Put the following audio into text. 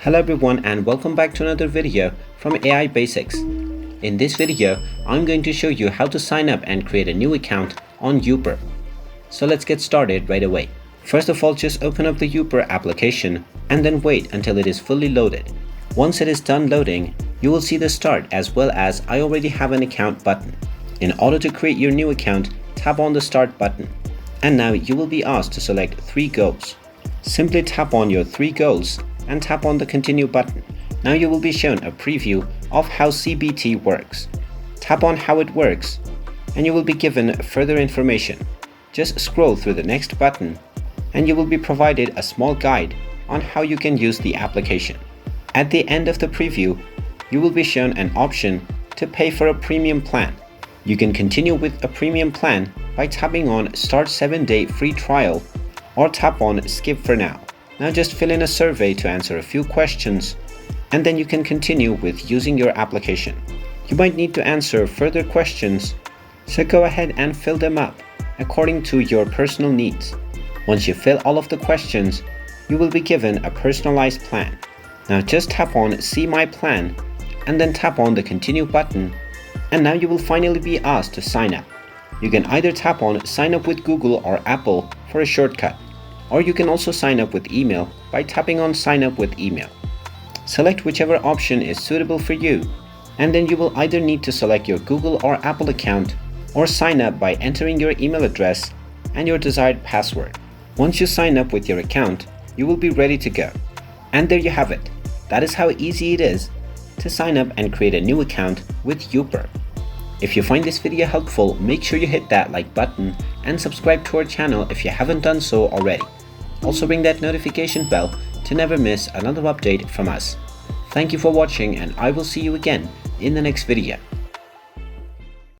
Hello everyone and welcome back to another video from AI Basics. In this video, I'm going to show you how to sign up and create a new account on Youper. So let's get started right away. First of all, just open up the Youper application and then wait until it is fully loaded. Once it is done loading, you will see the start as well as I already have an account button. In order to create your new account, tap on the start button. And now you will be asked to select 3 goals. Simply tap on your 3 goals and tap on the continue button. Now you will be shown a preview of how CBT works. Tap on how it works and you will be given further information. Just scroll through the next button and you will be provided a small guide on how you can use the application. At the end of the preview, you will be shown an option to pay for a premium plan. You can continue with a premium plan by tapping on Start 7-day free trial or tap on Skip for now. Now just fill in a survey to answer a few questions and then you can continue with using your application. You might need to answer further questions, so go ahead and fill them up according to your personal needs. Once you fill all of the questions, you will be given a personalized plan. Now just tap on See My Plan and then tap on the Continue button and now you will finally be asked to sign up. You can either tap on Sign up with Google or Apple for a shortcut, or you can also sign up with email by tapping on Sign up with email. Select whichever option is suitable for you, and then you will either need to select your Google or Apple account or sign up by entering your email address and your desired password. Once you sign up with your account, you will be ready to go. And there you have it. That is how easy it is to sign up and create a new account with Youper. If you find this video helpful, make sure you hit that like button and subscribe to our channel if you haven't done so already. Also ring that notification bell to never miss another update from us. Thank you for watching and I will see you again in the next video.